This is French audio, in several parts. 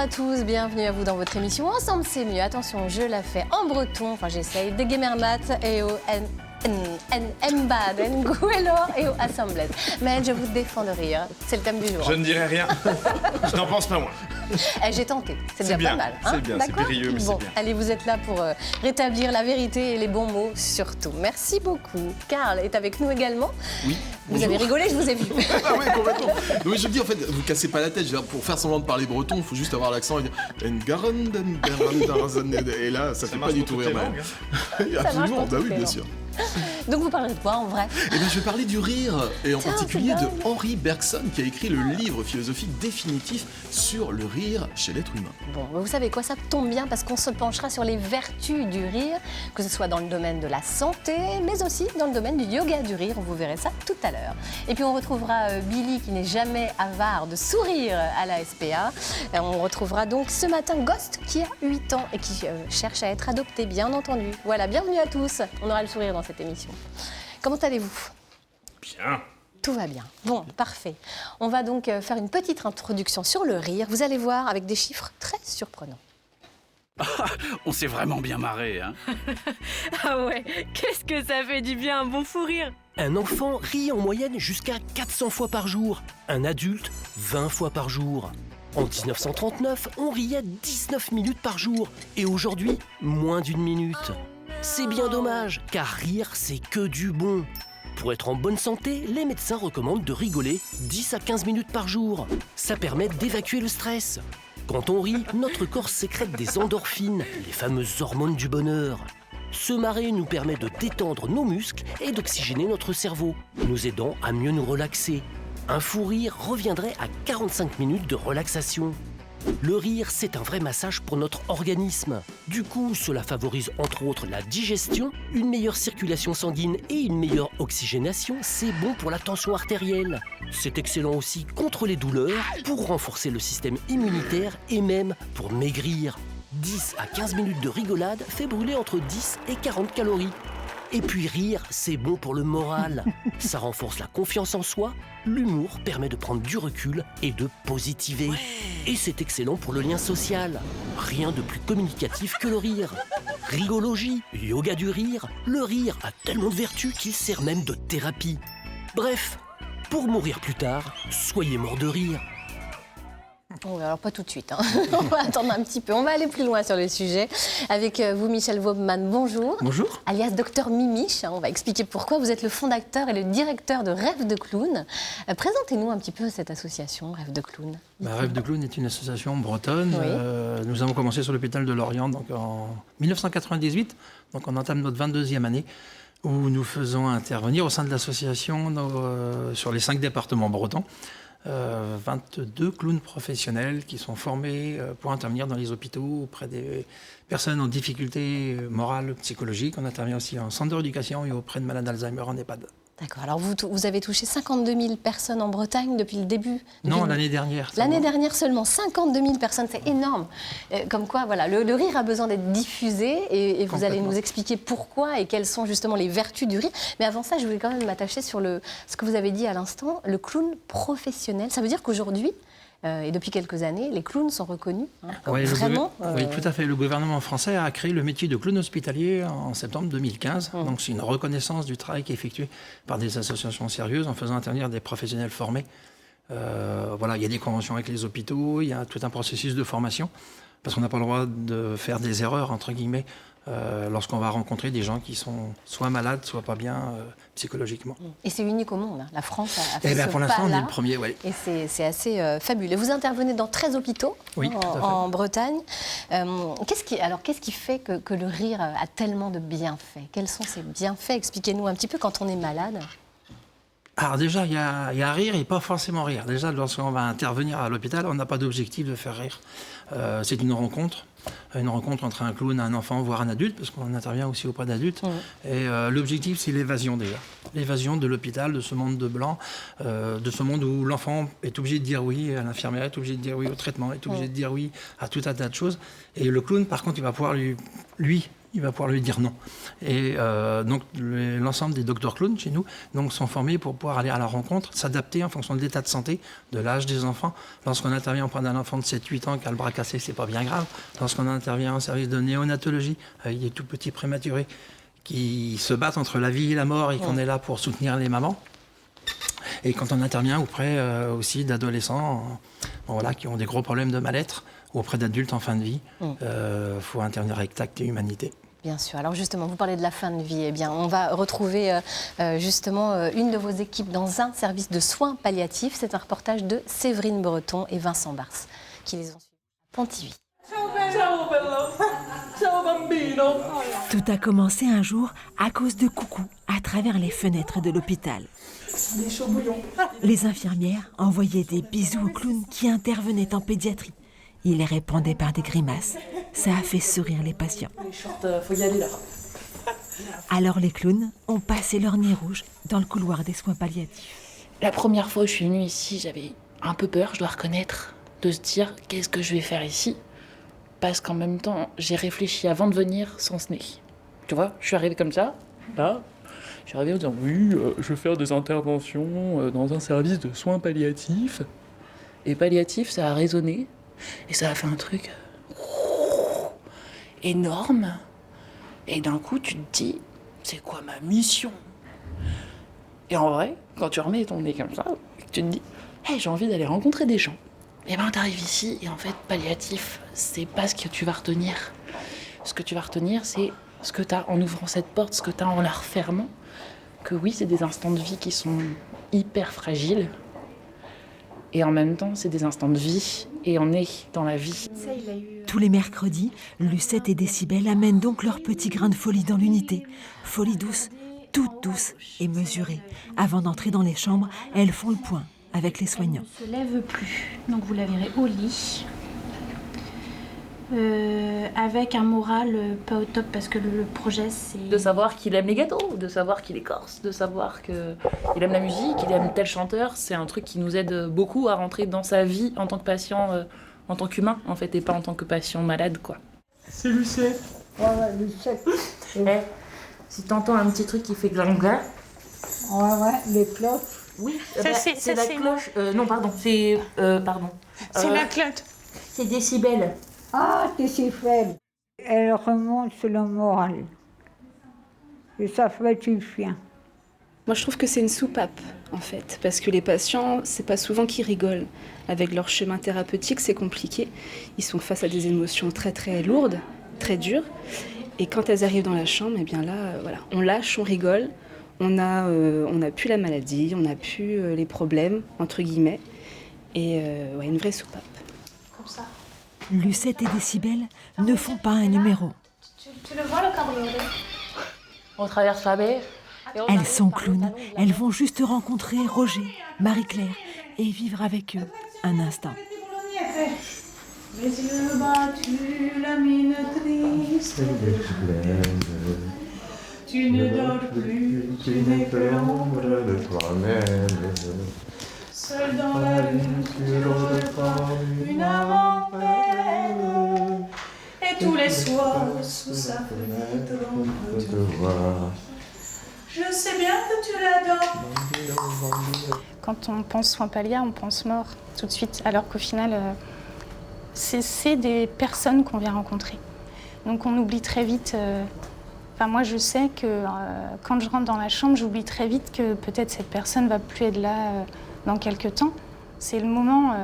à tous, bienvenue à vous dans votre émission Ensemble c'est mieux. Attention, je la fais en breton, enfin j'essaye, de Gemermat et au Mbad, Nguelo et au Assemblée. Mais je vous défends de rire, c'est le thème du jour. Je ne dirai rien, je n'en pense pas moins. J'ai tenté, c'est déjà pas mal. C'est bien, c'est périlleux, mais bon, c'est bien. Allez, vous êtes là pour rétablir la vérité et les bons mots surtout. Merci beaucoup. Karl est avec nous également. Oui. Vous avez rigolé, je vous ai vu. Ah oui, complètement. Non, mais je me dis, en fait, vous cassez pas la tête. Pour faire semblant de parler breton, il faut juste avoir l'accent et dire. Et là, ça fait pas du tout rire. Absolument, bah oui, bien sûr. Donc vous parlerez de quoi en vrai? Eh bien, je vais parler du rire, et en particulier de Henri Bergson, qui a écrit le livre philosophique définitif sur le rire chez l'être humain. Bon, vous savez quoi, ça tombe bien parce qu'on se penchera sur les vertus du rire, que ce soit dans le domaine de la santé, mais aussi dans le domaine du yoga du rire. Vous verrez ça tout à l'heure. Et puis on retrouvera Billy qui n'est jamais avare de sourire à la SPA. On retrouvera donc ce matin Ghost qui a 8 ans et qui cherche à être adopté, bien entendu. Voilà, bienvenue à tous. On aura le sourire dans cette émission. Comment allez-vous? Bien. Tout va bien. Bon, parfait. On va donc faire une petite introduction sur le rire. Vous allez voir avec des chiffres très surprenants. On s'est vraiment bien marré, hein. Ah ouais, qu'est-ce que ça fait du bien un bon fou rire. Un enfant rit en moyenne jusqu'à 400 fois par jour. Un adulte, 20 fois par jour. En 1939, on riait 19 minutes par jour. Et aujourd'hui, moins d'1 minute. C'est bien dommage, car rire, c'est que du bon. Pour être en bonne santé, les médecins recommandent de rigoler 10 à 15 minutes par jour. Ça permet d'évacuer le stress. Quand on rit, notre corps sécrète des endorphines, les fameuses hormones du bonheur. Se marrer nous permet de détendre nos muscles et d'oxygéner notre cerveau, nous aidant à mieux nous relaxer. Un fou rire reviendrait à 45 minutes de relaxation. Le rire, c'est un vrai massage pour notre organisme. Du coup, cela favorise entre autres la digestion, une meilleure circulation sanguine et une meilleure oxygénation. C'est bon pour la tension artérielle. C'est excellent aussi contre les douleurs, pour renforcer le système immunitaire et même pour maigrir. 10 à 15 minutes de rigolade fait brûler entre 10 et 40 calories. Et puis rire, c'est bon pour le moral. Ça renforce la confiance en soi, l'humour permet de prendre du recul et de positiver. Et c'est excellent pour le lien social. Rien de plus communicatif que le rire. Rigologie, yoga du rire, le rire a tellement de vertus qu'il sert même de thérapie. Bref, pour mourir plus tard, soyez mort de rire. Oh, alors pas tout de suite, hein. On va attendre un petit peu. On va aller plus loin sur le sujet. Avec vous, Michel Waubman, bonjour. Bonjour. Alias Docteur Mimiche. On va expliquer pourquoi. Vous êtes le fondateur et le directeur de Rêve de Clown. Présentez-nous un petit peu cette association, Rêve de Clown. Rêve de Clown est une association bretonne. Oui. Nous avons commencé sur l'hôpital de Lorient donc en 1998. Donc on entame notre 22e année où nous faisons intervenir au sein de l'association sur les 5 départements bretons. 22 clowns professionnels qui sont formés pour intervenir dans les hôpitaux auprès des personnes en difficulté morale, psychologique. On intervient aussi en centre de rééducation et auprès de malades d'Alzheimer en EHPAD. D'accord. Alors vous avez touché 52 000 personnes en Bretagne depuis le début? Non, l'année dernière. L'année dernière seulement, 52 000 personnes, c'est énorme. Comme quoi, voilà, le rire a besoin d'être diffusé et vous allez nous expliquer pourquoi et quelles sont justement les vertus du rire. Mais avant ça, je voulais quand même m'attacher sur ce que vous avez dit à l'instant, le clown professionnel. Ça veut dire qu'aujourd'hui, et depuis quelques années, les clowns sont reconnus, comme vraiment... Oui, tout à fait. Le gouvernement français a créé le métier de clown hospitalier en septembre 2015. Donc c'est une reconnaissance du travail qui est effectué par des associations sérieuses en faisant intervenir des professionnels formés. Voilà, il y a des conventions avec les hôpitaux, il y a tout un processus de formation, parce qu'on n'a pas le droit de faire des erreurs, entre guillemets, lorsqu'on va rencontrer des gens qui sont soit malades, soit pas bien psychologiquement. Et c'est unique au monde, hein. La France a fait ce pour l'instant, on est pas-là. le premier, oui. Et c'est assez fabuleux. Vous intervenez dans 13 hôpitaux en Bretagne. Qu'est-ce qui fait que le rire a tellement de bienfaits? Quels sont ces bienfaits? Expliquez-nous un petit peu quand on est malade. Alors déjà, il y a rire et pas forcément rire. Déjà, lorsqu'on va intervenir à l'hôpital, on n'a pas d'objectif de faire rire. C'est une rencontre entre un clown, un enfant, voire un adulte, parce qu'on intervient aussi auprès d'adultes. Et l'objectif, c'est l'évasion déjà. L'évasion de l'hôpital, de ce monde de blanc, de ce monde où l'enfant est obligé de dire oui à l'infirmière, est obligé de dire oui au traitement, est obligé de dire oui à tout un tas de choses. Et le clown, par contre, il va pouvoir lui il va pouvoir lui dire non. Et donc l'ensemble des docteurs clowns chez nous donc, sont formés pour pouvoir aller à la rencontre, s'adapter en fonction de l'état de santé, de l'âge des enfants. Lorsqu'on intervient auprès d'un enfant de 7-8 ans qui a le bras cassé, c'est pas bien grave. Lorsqu'on intervient en service de néonatologie avec des tout petits prématurés qui se battent entre la vie et la mort et qu'on est là pour soutenir les mamans. Et quand on intervient auprès aussi d'adolescents voilà, qui ont des gros problèmes de mal-être ou auprès d'adultes en fin de vie, faut intervenir avec tact et humanité. Bien sûr. Alors justement, vous parlez de la fin de vie. Eh bien, on va retrouver justement une de vos équipes dans un service de soins palliatifs. C'est un reportage de Séverine Breton et Vincent Bars qui les ont suivis à Pontivy. Tout a commencé un jour à cause de Coucou à travers les fenêtres de l'hôpital. Les infirmières envoyaient des bisous aux clowns qui intervenaient en pédiatrie. Ils les répondaient par des grimaces. Ça a fait sourire les patients. Alors les clowns ont passé leur nez rouge dans le couloir des soins palliatifs. La première fois où je suis venue ici, j'avais un peu peur, je dois reconnaître, de se dire qu'est-ce que je vais faire ici. Parce qu'en même temps, j'ai réfléchi avant de venir sans ce nez. Tu vois, je suis arrivée comme ça, là. Je suis arrivée en disant oui, je vais faire des interventions dans un service de soins palliatifs. Et palliatif, ça a résonné. Et ça a fait un truc énorme. Et d'un coup, tu te dis, c'est quoi ma mission? Et en vrai, quand tu remets ton nez comme ça, tu te dis, hey, j'ai envie d'aller rencontrer des gens. Et ben t'arrives ici et en fait, palliatif, c'est pas ce que tu vas retenir. Ce que tu vas retenir, c'est ce que t'as en ouvrant cette porte, ce que t'as en la refermant. Que oui, c'est des instants de vie qui sont hyper fragiles. Et en même temps, c'est des instants de vie. Et on est dans la vie. Tous les mercredis, Lucette et Décibel amènent donc leur petit grain de folie dans l'unité. Folie douce, toute douce et mesurée. Avant d'entrer dans les chambres, elles font le point avec les soignants. Elle ne se lève plus, donc vous la verrez au lit. Avec un moral pas au top parce que le projet c'est... De savoir qu'il aime les gâteaux, de savoir qu'il est corse, de savoir qu'il aime la musique, qu'il aime tel chanteur, c'est un truc qui nous aide beaucoup à rentrer dans sa vie en tant que patient, en tant qu'humain en fait, et pas en tant que patient malade quoi. C'est Lucette. Ouais, Lucette. Si t'entends un petit truc qui fait gling-gling... Ouais, les cloches. Oui, c'est la cloche. Non, pardon, c'est... pardon. C'est la cloche. C'est Décibel. Ah, t'es si faible. Elle remonte sur le moral. Et ça fait du bien. Moi, je trouve que c'est une soupape, en fait, parce que les patients, c'est pas souvent qu'ils rigolent. Avec leur chemin thérapeutique, c'est compliqué. Ils sont face à des émotions très, très lourdes, très dures. Et quand elles arrivent dans la chambre, eh bien là, voilà, on lâche, on rigole. On n'a plus la maladie, on n'a plus les problèmes, entre guillemets. Et ouais, une vraie soupape. Comme ça. Lucette et Décibel ne font pas un numéro. Tu le vois le cabriolet? On traverse la baie. Elles sont clowns, elles vont juste rencontrer Roger, Marie-Claire et vivre avec eux un instant. Les yeux battus, la mine triste. Tu ne dors plus, tu n'es que l'ombre de toi-même. Seul dans la lune, tu reprends une âme en peine. Et tous les soirs, sous sa fenêtre, on peut te voir. Je sais bien que tu l'adores. Quand on pense soins palliatifs, on pense mort tout de suite, alors qu'au final, c'est des personnes qu'on vient rencontrer. Donc on oublie très vite... Enfin, moi, je sais que quand je rentre dans la chambre, j'oublie très vite que peut-être cette personne va plus être là dans quelques temps. C'est le moment...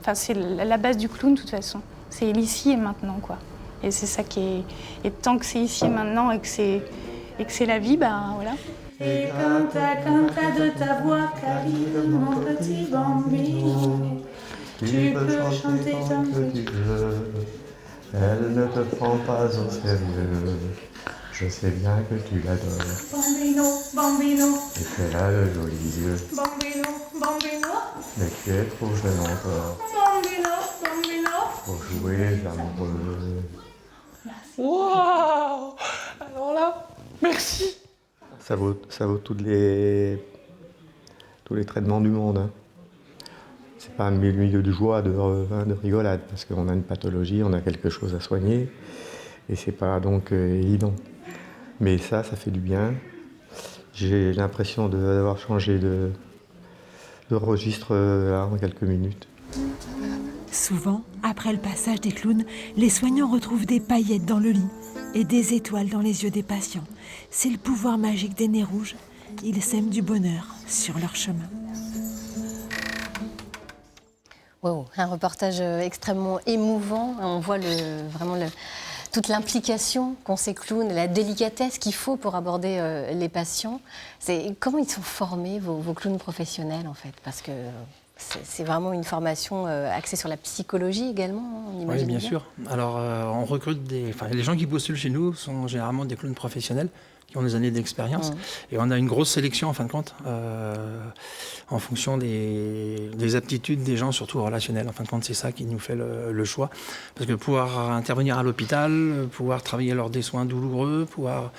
Enfin, c'est la base du clown, de toute façon. C'est l'ici et maintenant, quoi. Et c'est ça qui est... Et tant que c'est ici et maintenant et que c'est la vie, ben voilà. Et canta de ta voix, Karine, mon petit bambino. Tu peux chanter tant que tu veux. Elle ne te prend pas au sérieux. Je sais bien que tu l'adores. Bambino, bambino. Et qu'elle a de jolis yeux. Bambino, bambino. Mais tu es trop jeune encore. Bambino, bambino. Pour jouer l'amoureux. Waouh! Alors là, merci! Ça vaut tous les traitements du monde. Hein. C'est pas un milieu de joie, de rigolade, parce qu'on a une pathologie, on a quelque chose à soigner. Et c'est pas donc évident. Mais ça fait du bien. J'ai l'impression d'avoir changé de registre là, en quelques minutes. Souvent, après le passage des clowns, les soignants retrouvent des paillettes dans le lit et des étoiles dans les yeux des patients. C'est le pouvoir magique des nez rouges. Ils sèment du bonheur sur leur chemin. Wow, un reportage extrêmement émouvant. On voit toute l'implication qu'ont ces clowns, la délicatesse qu'il faut pour aborder les patients. Comment ils sont formés, vos clowns professionnels, en fait? Parce que c'est vraiment une formation axée sur la psychologie également, on imagine. Oui, bien sûr. Alors, on recrute les gens qui postulent chez nous sont généralement des clowns professionnels qui ont des années d'expérience. Et on a une grosse sélection, en fin de compte, en fonction des aptitudes des gens, surtout relationnelles. En fin de compte, c'est ça qui nous fait le choix. Parce que pouvoir intervenir à l'hôpital, pouvoir travailler lors des soins douloureux, pouvoir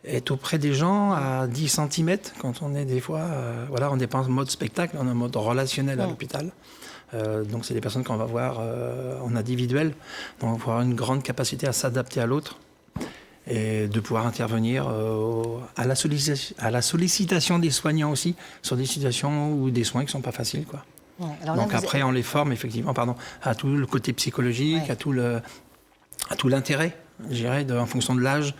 être auprès des gens à 10 cm, quand on est des fois... on n'est pas en mode spectacle, on est en mode relationnel à l'hôpital. Donc c'est des personnes qu'on va voir en individuel. Donc on va avoir une grande capacité à s'adapter à l'autre et de pouvoir intervenir à la sollicitation des soignants aussi, sur des situations ou des soins qui ne sont pas faciles, quoi. Ouais, donc après, on les forme effectivement à tout le côté psychologique, à tout l'intérêt, je dirais, en fonction de l'âge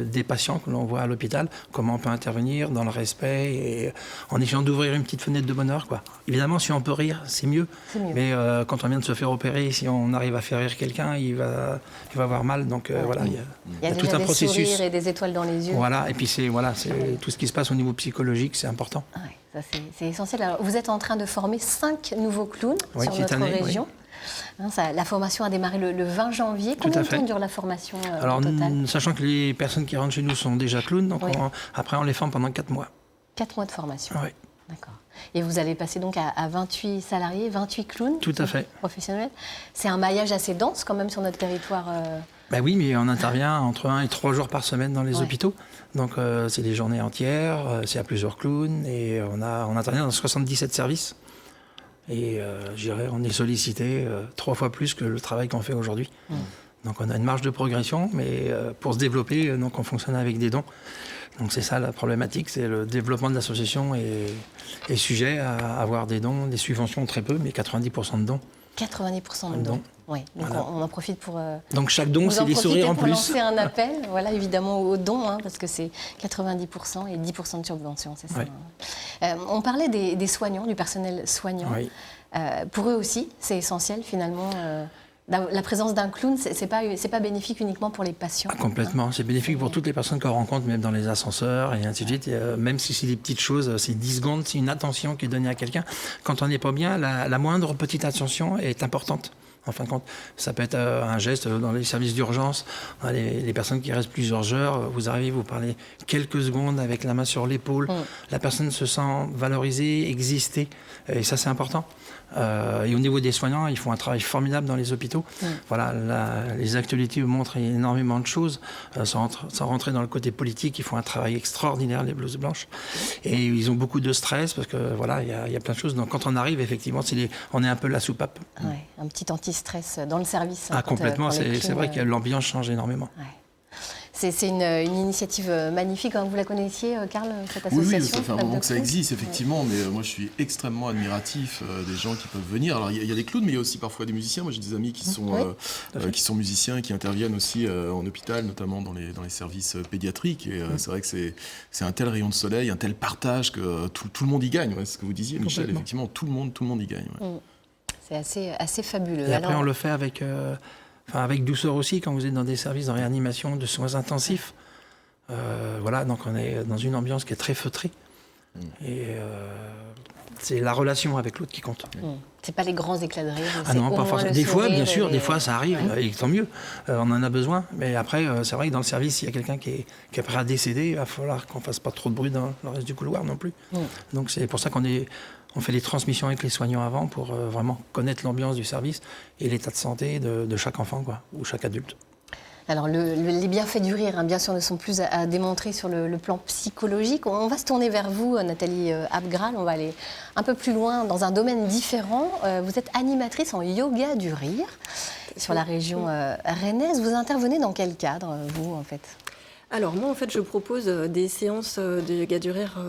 des patients que l'on voit à l'hôpital, comment on peut intervenir dans le respect et en essayant d'ouvrir une petite fenêtre de bonheur, quoi. Évidemment, si on peut rire, c'est mieux. Mais quand on vient de se faire opérer, si on arrive à faire rire quelqu'un, il va avoir mal. Donc il y a tout un processus. Il y a des sourires et des étoiles dans les yeux. Voilà, et puis c'est tout ce qui se passe au niveau psychologique, c'est important. Ouais, ça c'est essentiel. Alors, vous êtes en train de former 5 nouveaux clowns sur notre région. Oui. La formation a démarré le 20 janvier. Combien de temps dure la formation au total ? Sachant que les personnes qui rentrent chez nous sont déjà clowns, donc après on les forme pendant 4 mois. 4 mois de formation. Oui. D'accord. Et vous allez passer donc à 28 salariés, 28 clowns professionnels. C'est un maillage assez dense quand même sur notre territoire. Oui, mais on intervient entre 1 et 3 jours par semaine dans les hôpitaux. Donc c'est des journées entières, c'est à plusieurs clowns et on intervient dans 77 services. Et on est sollicité 3 fois plus que le travail qu'on fait aujourd'hui. Donc on a une marge de progression, mais pour se développer, donc on fonctionne avec des dons. Donc c'est ça la problématique, c'est le développement de l'association est sujet à avoir des dons, des subventions très peu, mais 90% de dons. 90% de dons. Oui, donc on en profite pour... donc chaque don, c'est des sourires en plus. Lancer un appel, évidemment, aux dons, parce que c'est 90% et 10% de subvention, c'est ça. Oui. On parlait des soignants, du personnel soignant. Oui. Pour eux aussi, c'est essentiel, finalement. La présence d'un clown, c'est pas bénéfique uniquement pour les patients. Complètement, c'est bénéfique pour toutes les personnes qu'on rencontre, même dans les ascenseurs et ainsi de suite. Même si c'est des petites choses, c'est 10 secondes, c'est une attention qui est donnée à quelqu'un. Quand on n'est pas bien, la moindre petite attention est importante. En fin de compte, ça peut être un geste dans les services d'urgence. Les personnes qui restent plusieurs heures, vous arrivez, vous parlez quelques secondes avec la main sur l'épaule. La personne se sent valorisée, exister. Et ça, c'est important. Et au niveau des soignants, ils font un travail formidable dans les hôpitaux. Les actualités montrent énormément de choses. Sans rentrer dans le côté politique, ils font un travail extraordinaire, les blouses blanches. Et ils ont beaucoup de stress parce que il y a plein de choses. Donc quand on arrive, effectivement, on est un peu la soupape. Ouais, un petit anti-stress dans le service. Complètement, c'est vrai que l'ambiance change énormément. Ouais. C'est une initiative magnifique. Vous la connaissiez, Karl, cette association? Oui, ça fait un moment que ça existe, effectivement. Mais moi, je suis extrêmement admiratif des gens qui peuvent venir. Alors, il y a des clowns, mais il y a aussi parfois des musiciens. Moi, j'ai des amis qui sont musiciens et qui interviennent aussi en hôpital, notamment dans les services pédiatriques. Et c'est vrai que c'est un tel rayon de soleil, un tel partage que tout le monde y gagne. C'est ce que vous disiez, Michel. Effectivement, tout le monde y gagne. C'est assez fabuleux. Et après, on le fait avec douceur aussi, quand vous êtes dans des services de réanimation, de soins intensifs. Donc on est dans une ambiance qui est très feutrée. Et c'est la relation avec l'autre qui compte. C'est pas les grands éclats de rire. Non, pas forcément. Des fois, bien sûr, des fois ça arrive, et tant mieux. On en a besoin. Mais après, c'est vrai que dans le service, s'il y a quelqu'un qui est prêt à décéder, il va falloir qu'on fasse pas trop de bruit dans le reste du couloir non plus. Donc c'est pour ça on fait les transmissions avec les soignants avant pour vraiment connaître l'ambiance du service et l'état de santé de chaque enfant, ou chaque adulte. Alors, les bienfaits du rire, bien sûr, ne sont plus à démontrer sur le plan psychologique. On va se tourner vers vous, Nathalie Abgral. On va aller un peu plus loin dans un domaine différent. Vous êtes animatrice en yoga du rire. sur la région rennaise. Vous intervenez dans quel cadre, vous, en fait? Alors, moi, en fait, je propose des séances de yoga du rire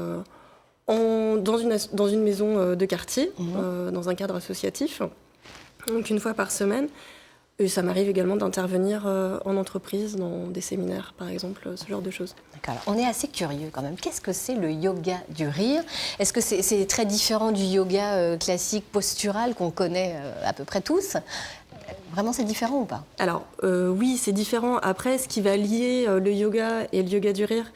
dans une maison de quartier, dans un cadre associatif, donc une fois par semaine. Et ça m'arrive également d'intervenir en entreprise, dans des séminaires, par exemple, ce genre de choses. D'accord. On est assez curieux quand même. Qu'est-ce que c'est le yoga du rire? Est-ce que c'est très différent du yoga classique postural qu'on connaît à peu près tous? Vraiment, c'est différent ou pas? Alors, oui, c'est différent. Après, ce qui va lier le yoga et le yoga du rire,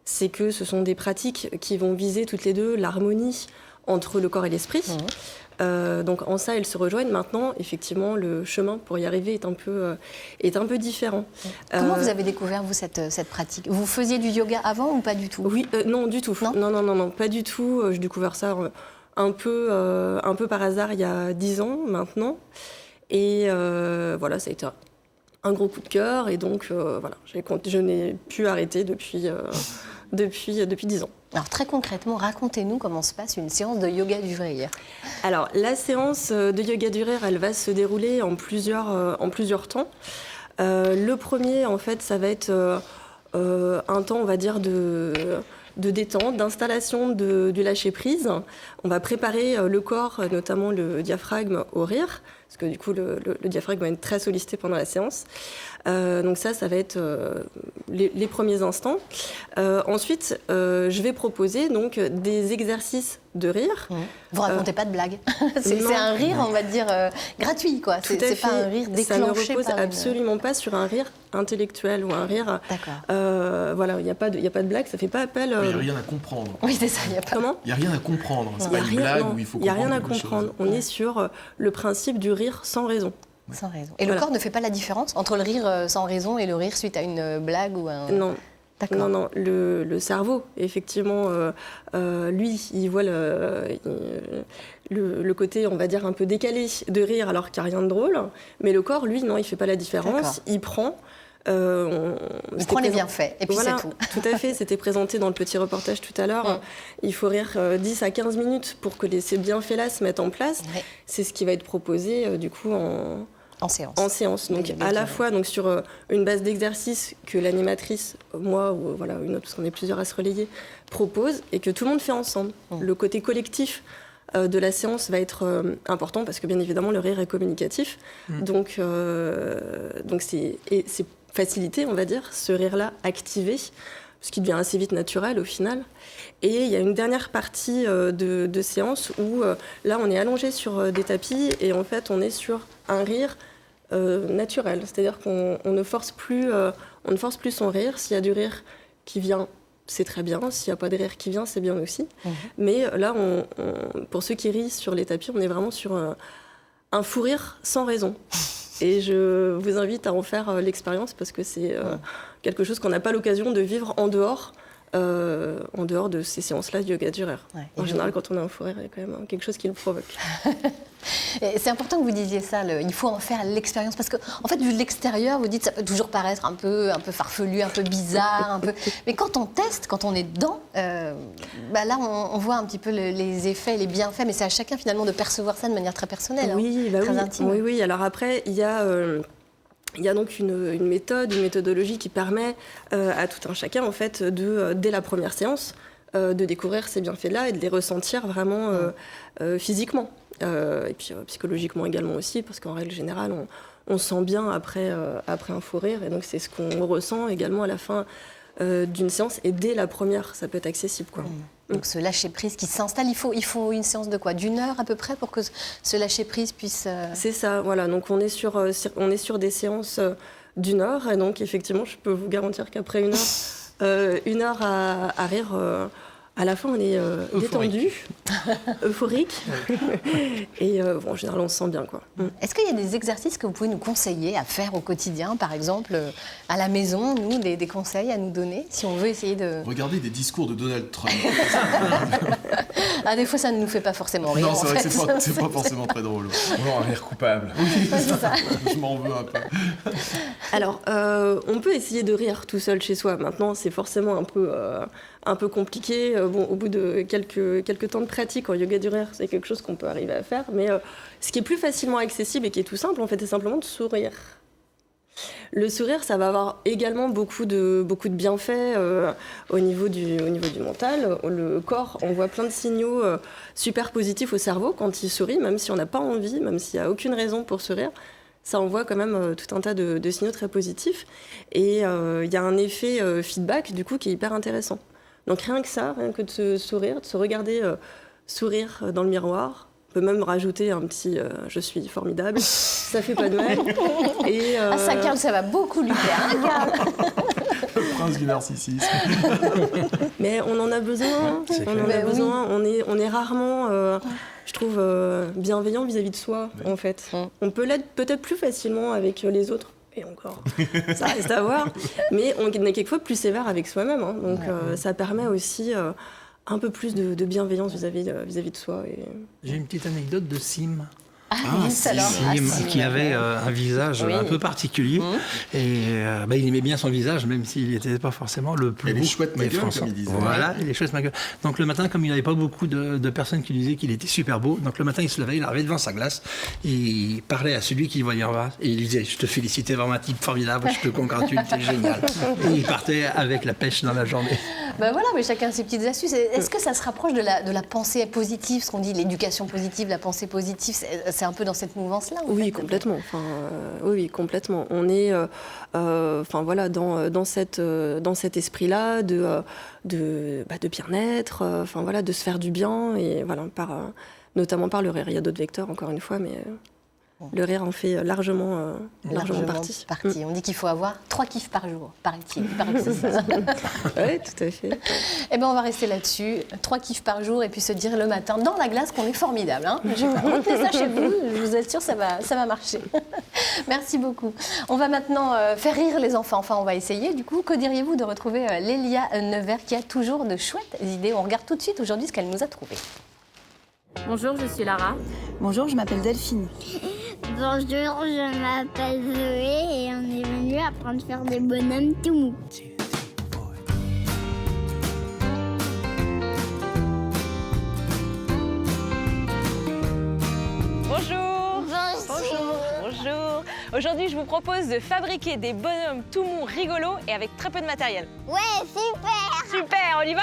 c'est que ce sont des pratiques qui vont viser toutes les deux l'harmonie entre le corps et l'esprit. Donc en ça, elles se rejoignent. Maintenant, effectivement, le chemin pour y arriver est un peu différent. Comment vous avez découvert, vous, cette pratique? Vous faisiez du yoga avant ou pas du tout? Oui, non, du tout. Non, pas du tout. J'ai découvert ça un peu par hasard il y a 10 ans maintenant. Et voilà, ça a été un gros coup de cœur. Et donc, voilà, je n'ai pu arrêter depuis 10 ans. Alors très concrètement, racontez-nous comment se passe une séance de yoga du rire. Alors la séance de yoga du rire, elle va se dérouler en plusieurs temps. Le premier, en fait, ça va être un temps, on va dire, de détente, d'installation du lâcher-prise. On va préparer le corps, notamment le diaphragme, au rire, parce que du coup, le diaphragme va être très sollicité pendant la séance. Donc ça va être les premiers instants. Ensuite, je vais proposer donc des exercices de rire. Vous racontez pas de blagues. C'est un rire, on va dire, gratuit, quoi. C'est pas un rire déclenché. Ça ne repose absolument pas sur un rire intellectuel ou un rire. D'accord. Voilà, il n'y a pas de blague, ça fait pas appel. Il n'y a rien à comprendre. Oui, c'est ça. Comment? Il n'y a rien à comprendre. C'est pas une blague où il faut comprendre. Il n'y a rien à comprendre. On est sur le principe du rire sans raison. Sans raison. Et le corps ne fait pas la différence entre le rire sans raison et le rire suite à une blague ou un... Non. D'accord. Non, le cerveau, effectivement, lui, il voit le côté, on va dire, un peu décalé de rire alors qu'il n'y a rien de drôle. Mais le corps, lui, non, il ne fait pas la différence. Il prend... il prend les bienfaits, et puis voilà, c'est tout. Tout à fait, c'était présenté dans le petit reportage tout à l'heure. Il faut rire 10 à 15 minutes pour que ces bienfaits-là se mettent en place. C'est ce qui va être proposé, du coup, en séance. Donc à la fois donc, sur une base d'exercice que l'animatrice, moi ou voilà, une autre, parce qu'on est plusieurs à se relayer, propose et que tout le monde fait ensemble. Le côté collectif de la séance va être important parce que bien évidemment le rire est communicatif. Donc c'est facilité, on va dire, ce rire-là activé, ce qui devient assez vite naturel au final. Et il y a une dernière partie de séance où là on est allongé sur des tapis et en fait on est sur un rire naturel, c'est-à-dire qu'on ne force plus son rire. S'il y a du rire qui vient, c'est très bien. S'il n'y a pas de rire qui vient, c'est bien aussi. Mais là, pour ceux qui rient sur les tapis, on est vraiment sur un fou rire sans raison. Et je vous invite à en faire l'expérience parce que c'est quelque chose qu'on n'a pas l'occasion de vivre en dehors de ces séances-là de yoga du rire. En général, quand on a un fou rire, il y a quand même quelque chose qui le provoque. C'est important que vous disiez ça, il faut en faire l'expérience, parce que en fait, vu de l'extérieur, vous dites ça peut toujours paraître un peu farfelu, un peu bizarre, mais quand on teste, quand on est dedans, là on voit un petit peu les effets, les bienfaits, mais c'est à chacun finalement de percevoir ça de manière très personnelle, très intime. Oui. Alors après, il y a donc une méthodologie qui permet à tout un chacun, en fait, dès la première séance, de découvrir ces bienfaits-là et de les ressentir vraiment physiquement. Et puis psychologiquement également aussi, parce qu'en règle générale, on sent bien après un fou rire. Et donc, c'est ce qu'on ressent également à la fin d'une séance. Et dès la première, ça peut être accessible, quoi. Donc ce lâcher-prise qui s'installe, il faut une séance de quoi? D'une heure à peu près pour que ce lâcher-prise puisse... C'est ça, voilà. Donc on est sur des séances d'une heure. Et donc effectivement, je peux vous garantir qu'après une heure à rire... à la fin, on est détendu, euphorique. Et en général, on se sent bien, quoi. Est-ce qu'il y a des exercices que vous pouvez nous conseiller à faire au quotidien, par exemple, à la maison, nous, des conseils à nous donner, si on veut essayer de... Regardez des discours de Donald Trump. Des fois, ça ne nous fait pas forcément rire. Non, c'est vrai que c'est pas forcément très drôle. On a un rire coupable. Oui, c'est ça. Je m'en veux un peu. Alors, on peut essayer de rire tout seul chez soi. Maintenant, c'est forcément un peu compliqué. Bon, au bout de quelques temps de pratique en yoga du rire, c'est quelque chose qu'on peut arriver à faire. Mais ce qui est plus facilement accessible et qui est tout simple, en fait, c'est simplement de sourire. Le sourire, ça va avoir également beaucoup de bienfaits au niveau du mental. Le corps envoie plein de signaux super positifs au cerveau quand il sourit, même si on n'a pas envie, même s'il n'y a aucune raison pour sourire. Ça envoie quand même tout un tas de signaux très positifs. Et il y a un effet feedback, du coup, qui est hyper intéressant. Donc rien que ça, rien que de se sourire, de se regarder sourire dans le miroir. On peut même rajouter un petit « je suis formidable », ça fait pas de mal. Et ça, Karl, ça va beaucoup lui plaire, hein, Karl. Le prince du narcissisme. Mais on en a besoin, besoin. On est rarement, je trouve, bienveillant vis-à-vis de soi, en fait. On peut l'être peut-être plus facilement avec les autres. Et encore, ça reste à voir. Mais on est quelquefois plus sévère avec soi-même. Hein. Donc ça permet aussi un peu plus de bienveillance vis-à-vis de soi. Et... J'ai une petite anecdote de Sim. Sim, qui avait un visage un peu particulier. Et il aimait bien son visage, même s'il n'était pas forcément le plus beau des Français. Comme il disait. Voilà, il est chouette ma gueule. Donc le matin, comme il n'avait pas beaucoup de personnes qui lui disaient qu'il était super beau, donc le matin il se levait, il arrivait devant sa glace, et il parlait à celui qui le voyait en bas, et il lui disait « Je te félicite, t'es vraiment un type formidable, je te congratule, t'es génial ». Et il partait avec la pêche dans la journée. Ben voilà, mais chacun ses petites astuces. Est-ce que ça se rapproche de la pensée positive, ce qu'on dit, l'éducation positive, la pensée positive, c'est un peu dans cette mouvance-là? Oui, complètement. Oui, complètement. On est voilà, dans cet esprit-là de bien-être, voilà, de se faire du bien, et voilà, notamment par le rire. Il y a d'autres vecteurs, encore une fois, mais... Le rire en fait largement partie. On dit qu'il faut avoir 3 kiffs par jour, paraît-il. Oui, tout à fait. Eh bien, on va rester là-dessus. 3 kiffs par jour et puis se dire le matin dans la glace qu'on est formidable. Hein. Retenez ça chez vous, je vous assure, ça va marcher. Merci beaucoup. On va maintenant faire rire les enfants. Enfin, on va essayer. Du coup, que diriez-vous de retrouver Lélia Nevers qui a toujours de chouettes idées? On regarde tout de suite aujourd'hui ce qu'elle nous a trouvé. Bonjour, je suis Lara. Bonjour, je m'appelle Delphine. Bonjour, je m'appelle Zoé et on est venu apprendre à faire des bonhommes tout mous. Bonjour. Bonjour. Aujourd'hui, je vous propose de fabriquer des bonhommes tout mous rigolos et avec très peu de matériel. Ouais, super. Super, on y va?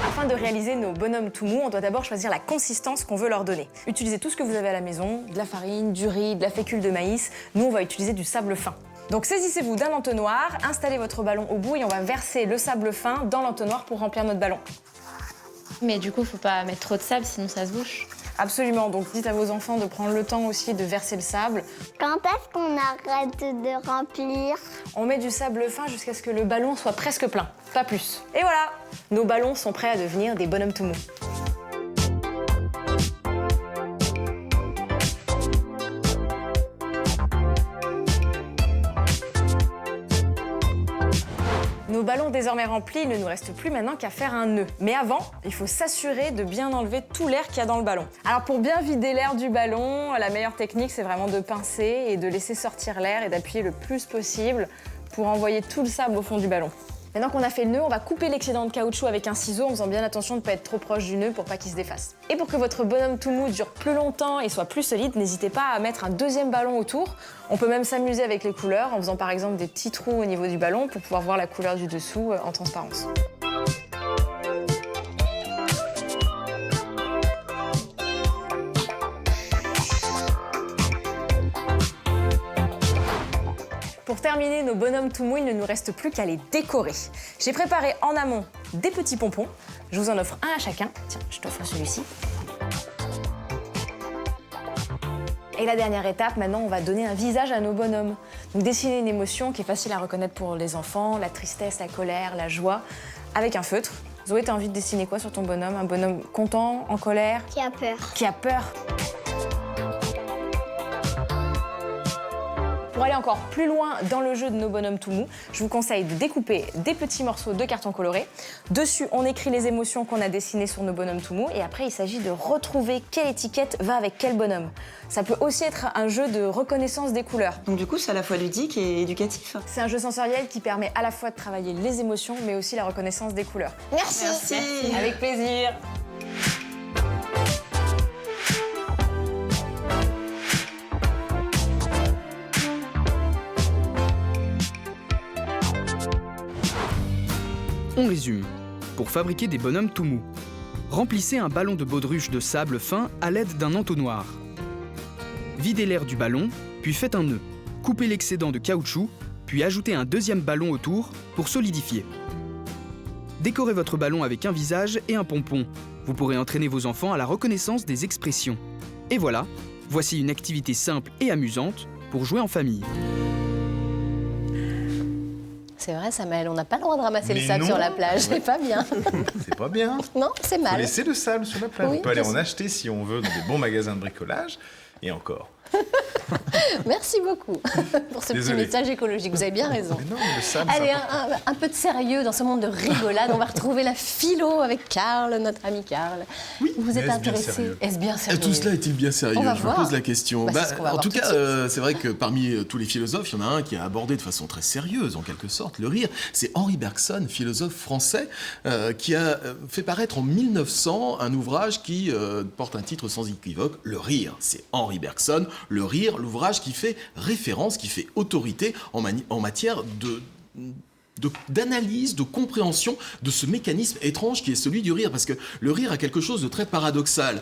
Afin de réaliser nos bonhommes tout mous, on doit d'abord choisir la consistance qu'on veut leur donner. Utilisez tout ce que vous avez à la maison, de la farine, du riz, de la fécule de maïs. Nous, on va utiliser du sable fin. Donc saisissez-vous d'un entonnoir, installez votre ballon au bout et on va verser le sable fin dans l'entonnoir pour remplir notre ballon. Mais du coup, faut pas mettre trop de sable, sinon ça se bouche. Absolument, donc dites à vos enfants de prendre le temps aussi de verser le sable. Quand est-ce qu'on arrête de remplir? On met du sable fin jusqu'à ce que le ballon soit presque plein, pas plus. Et voilà, nos ballons sont prêts à devenir des bonhommes tout mous. Nos ballons désormais remplis, il ne nous reste plus maintenant qu'à faire un nœud. Mais avant, il faut s'assurer de bien enlever tout l'air qu'il y a dans le ballon. Alors pour bien vider l'air du ballon, la meilleure technique c'est vraiment de pincer et de laisser sortir l'air et d'appuyer le plus possible pour envoyer tout le sable au fond du ballon. Maintenant qu'on a fait le nœud, on va couper l'excédent de caoutchouc avec un ciseau en faisant bien attention de ne pas être trop proche du nœud pour pas qu'il se défasse. Et pour que votre bonhomme tout mou dure plus longtemps et soit plus solide, n'hésitez pas à mettre un deuxième ballon autour. On peut même s'amuser avec les couleurs en faisant par exemple des petits trous au niveau du ballon pour pouvoir voir la couleur du dessous en transparence. Pour terminer nos bonhommes tout mous, il ne nous reste plus qu'à les décorer. J'ai préparé en amont des petits pompons. Je vous en offre un à chacun. Tiens, je t'offre celui-ci. Et la dernière étape, maintenant, on va donner un visage à nos bonhommes. Donc dessiner une émotion qui est facile à reconnaître pour les enfants, la tristesse, la colère, la joie, avec un feutre. Zoé, t'as envie de dessiner quoi sur ton bonhomme? Un bonhomme content, en colère? Qui a peur. Qui a peur. Pour aller encore plus loin dans le jeu de nos bonhommes tout mous, je vous conseille de découper des petits morceaux de carton coloré. Dessus, on écrit les émotions qu'on a dessinées sur nos bonhommes tout mous et après, il s'agit de retrouver quelle étiquette va avec quel bonhomme. Ça peut aussi être un jeu de reconnaissance des couleurs. Donc du coup, c'est à la fois ludique et éducatif. C'est un jeu sensoriel qui permet à la fois de travailler les émotions, mais aussi la reconnaissance des couleurs. Merci. Avec plaisir. On résume. Pour fabriquer des bonhommes tout mous, remplissez un ballon de baudruche de sable fin à l'aide d'un entonnoir. Videz l'air du ballon, puis faites un nœud. Coupez l'excédent de caoutchouc, puis ajoutez un deuxième ballon autour pour solidifier. Décorez votre ballon avec un visage et un pompon. Vous pourrez entraîner vos enfants à la reconnaissance des expressions. Et voilà, voici une activité simple et amusante pour jouer en famille. C'est vrai, Samuel, on n'a pas le droit de ramasser le Mais sable non. sur la plage, c'est pas bien. C'est pas bien. Non, c'est Faut mal. laisser le sable sur la plage. Oui, on peut aller je en sais. acheter si on veut dans des bons magasins de bricolage. Et encore. Merci beaucoup pour ce Désolé. petit message écologique. Vous avez bien raison. Mais non, le sable, Allez, ça un peu de sérieux dans ce monde de rigolade. On va retrouver la philo avec Karl, notre ami Karl. Oui, vous êtes intéressé. Est-ce bien sérieux? Tout cela est-il bien sérieux? On va Je voir. me pose la question. Bah, c'est ce qu'on va en voir tout tout de cas, suite. c'est vrai que parmi tous les philosophes, il y en a un qui a abordé de façon très sérieuse, en quelque sorte, le rire. C'est Henri Bergson, philosophe français, qui a fait paraître en 1900 un ouvrage qui porte un titre sans équivoque, Le Rire. C'est Henri Bergson, Le Rire, l'ouvrage qui fait référence, qui fait autorité en matière d'analyse, de compréhension de ce mécanisme étrange qui est celui du rire. Parce que le rire a quelque chose de très paradoxal.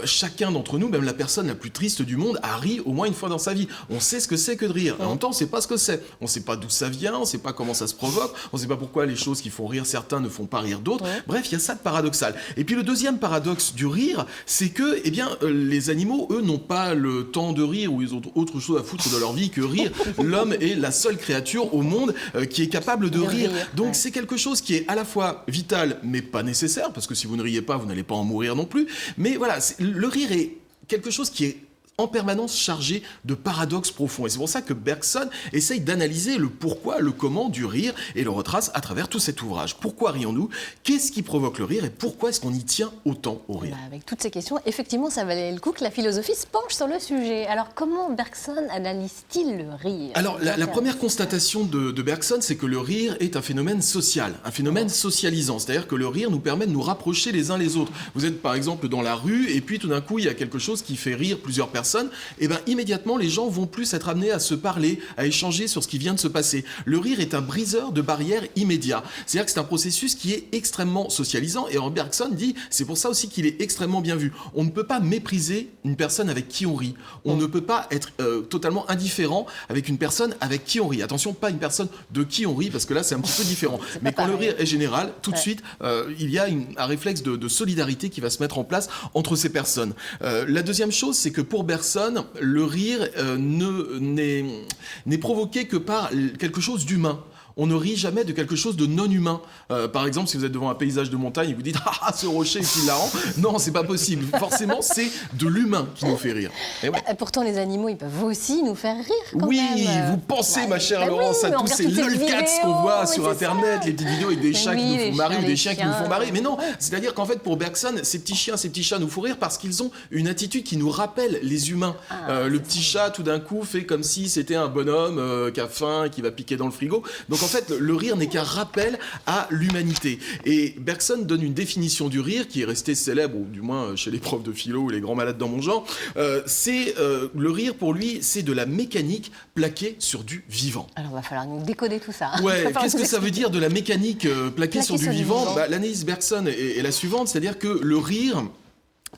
Chacun d'entre nous, même la personne la plus triste du monde, a ri au moins une fois dans sa vie. On sait ce que c'est que de rire. Et en même temps, on ne sait pas ce que c'est. On ne sait pas d'où ça vient, on ne sait pas comment ça se provoque, on ne sait pas pourquoi les choses qui font rire certains ne font pas rire d'autres. Bref, il y a ça de paradoxal. Et puis le deuxième paradoxe du rire, c'est que les animaux, eux, n'ont pas le temps de rire ou ils ont autre chose à foutre de leur vie que rire. L'homme est la seule créature au monde qui est capable de rire. Donc c'est quelque chose qui est à la fois vital mais pas nécessaire, parce que si vous ne riez pas, vous n'allez pas en mourir non plus. Mais voilà, le rire est quelque chose qui est en permanence chargé de paradoxes profonds. Et c'est pour ça que Bergson essaye d'analyser le pourquoi, le comment du rire et le retrace à travers tout cet ouvrage. Pourquoi rions-nous? Qu'est-ce qui provoque le rire? Et pourquoi est-ce qu'on y tient autant au rire? Avec toutes ces questions, effectivement, ça valait le coup que la philosophie se penche sur le sujet. Alors, comment Bergson analyse-t-il le rire? Alors, la première constatation de Bergson, c'est que le rire est un phénomène social, un phénomène socialisant. C'est-à-dire que le rire nous permet de nous rapprocher les uns les autres. Vous êtes par exemple dans la rue, et puis tout d'un coup, il y a quelque chose qui fait rire plusieurs personnes. Et bien immédiatement, les gens vont plus être amenés à se parler, à échanger sur ce qui vient de se passer. Le rire est un briseur de barrières immédiat. C'est-à-dire que c'est un processus qui est extrêmement socialisant. Et Henri Bergson dit, c'est pour ça aussi qu'il est extrêmement bien vu. On ne peut pas mépriser une personne avec qui on rit. On ne peut pas être totalement indifférent avec une personne avec qui on rit. Attention, pas une personne de qui on rit, parce que là, c'est un petit peu différent. Mais quand le rire est général, tout de suite, il y a un réflexe de solidarité qui va se mettre en place entre ces personnes. La deuxième chose, c'est que pour Bergson, le rire n'est provoqué que par quelque chose d'humain. On ne rit jamais de quelque chose de non humain. Par exemple, si vous êtes devant un paysage de montagne et vous dites « Ah, ce rocher est hilarant », non, c'est pas possible. Forcément, c'est de l'humain qui nous fait rire. Et ouais. Pourtant, les animaux, ils peuvent aussi nous faire rire quand oui, même. vous pensez, ma chère Laurence, oui, à tous ces lolcats qu'on voit sur Internet, les petites vidéos avec des chats qui nous font marrer ou des chiens qui nous font marrer. Mais non, c'est-à-dire qu'en fait, pour Bergson, ces petits chiens, ces petits chats nous font rire parce qu'ils ont une attitude qui nous rappelle les humains. Le petit chat, tout d'un coup, fait comme si c'était un bonhomme qui a faim et qui va piquer dans le frigo. Donc en fait, le rire n'est qu'un rappel à l'humanité. Et Bergson donne une définition du rire qui est restée célèbre, ou du moins chez les profs de philo ou les grands malades dans mon genre. Le rire, pour lui, c'est de la mécanique plaquée sur du vivant. Alors, il va falloir nous décoder tout ça. Ouais, qu'est-ce que ça veut dire de la mécanique plaquée sur du vivant? L'analyse Bergson est la suivante, c'est-à-dire que le rire,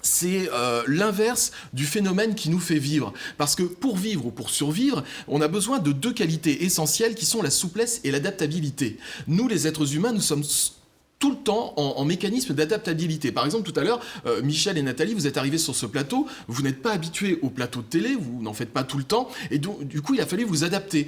c'est l'inverse du phénomène qui nous fait vivre. Parce que pour vivre ou pour survivre, on a besoin de deux qualités essentielles qui sont la souplesse et l'adaptabilité. Nous, les êtres humains, nous sommes tout le temps en mécanisme d'adaptabilité. Par exemple, tout à l'heure, Michel et Nathalie, vous êtes arrivés sur ce plateau, vous n'êtes pas habitués au plateau de télé, vous n'en faites pas tout le temps, et donc, du coup, il a fallu vous adapter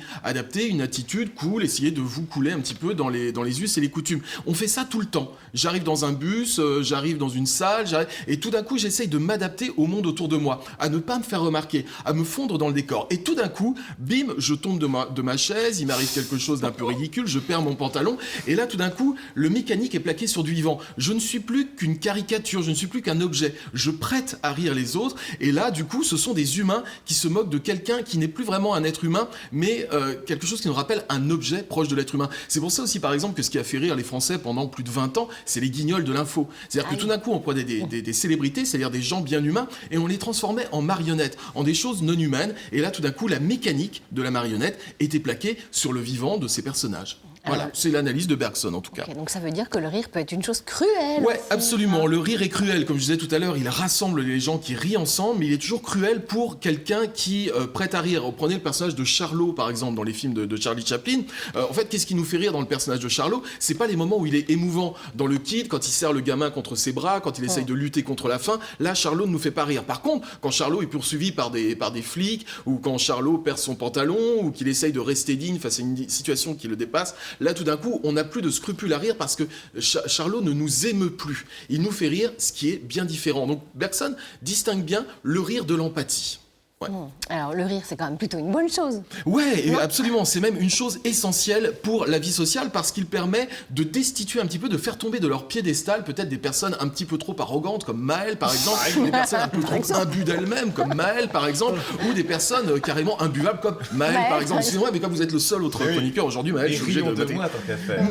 une attitude cool, essayer de vous couler un petit peu dans les us et les coutumes. On fait ça tout le temps. J'arrive dans un bus, j'arrive dans une salle, et tout d'un coup, j'essaye de m'adapter au monde autour de moi, à ne pas me faire remarquer, à me fondre dans le décor. Et tout d'un coup, bim, je tombe de ma chaise, il m'arrive quelque chose d'un peu ridicule, je perds mon pantalon, et là, tout d'un coup, le mécanique est plaqué sur du vivant. Je ne suis plus qu'une caricature, je ne suis plus qu'un objet. Je prête à rire les autres, et là, du coup, ce sont des humains qui se moquent de quelqu'un qui n'est plus vraiment un être humain, mais quelque chose qui nous rappelle un objet proche de l'être humain. C'est pour ça aussi, par exemple, que ce qui a fait rire les Français pendant plus de 20 ans, c'est les guignols de l'info. C'est-à-dire que tout d'un coup, on prenait des célébrités, c'est-à-dire des gens bien humains, et on les transformait en marionnettes, en des choses non humaines, et là, tout d'un coup, la mécanique de la marionnette était plaquée sur le vivant de ces personnages. Voilà, c'est l'analyse de Bergson en tout cas. Okay, donc ça veut dire que le rire peut être une chose cruelle. Ouais, absolument. Le rire est cruel. Comme je disais tout à l'heure, il rassemble les gens qui rient ensemble, mais il est toujours cruel pour quelqu'un qui prête à rire. Prenez le personnage de Charlot, par exemple, dans les films de Charlie Chaplin. En fait, qu'est-ce qui nous fait rire dans le personnage de Charlot? C'est pas les moments où il est émouvant. Dans le Kid, quand il serre le gamin contre ses bras, quand il essaye de lutter contre la faim, là, Charlot ne nous fait pas rire. Par contre, quand Charlot est poursuivi par des flics, ou quand Charlot perd son pantalon, ou qu'il essaye de rester digne face à une situation qui le dépasse, là, tout d'un coup, on n'a plus de scrupules à rire parce que Charlot ne nous émeut plus. Il nous fait rire, ce qui est bien différent. Donc Bergson distingue bien le rire de l'empathie. Ouais. Alors le rire, c'est quand même plutôt une bonne chose. Ouais, absolument. C'est même une chose essentielle pour la vie sociale parce qu'il permet de destituer un petit peu, de faire tomber de leur piédestal peut-être des personnes un petit peu trop arrogantes comme Maëlle par exemple, des personnes un peu trop imbues d'elles-mêmes comme Maëlle par exemple, ou des personnes carrément imbuvables comme Maëlle par exemple. Excusez-moi, mais comme vous êtes le seul autre chroniqueur aujourd'hui, Maëlle, je suis obligé de moi, tant qu'à faire.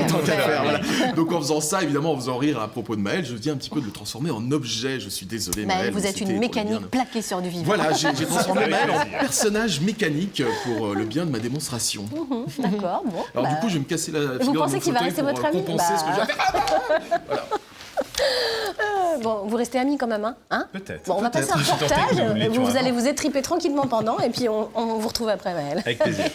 Tant qu'à faire, voilà. Donc en faisant ça, évidemment, en faisant rire à propos de Maëlle, je viens un petit peu de le transformer en objet. Je suis désolé, Maëlle. Vous êtes une mécanique plaquée sur du vivant. Voilà, j'ai transformé Maëlle en personnage mécanique pour le bien de ma démonstration. D'accord, bon. Alors du coup, je vais me casser la figure. Vous pensez qu'il va rester votre ami? Compenser ce que j'ai fait. Voilà. Bon, vous restez amis quand même, hein? Peut-être. Bon, on va passer un reportage. Vous allez vous étriper tranquillement pendant, et puis on vous retrouve après, Maëlle. Avec plaisir.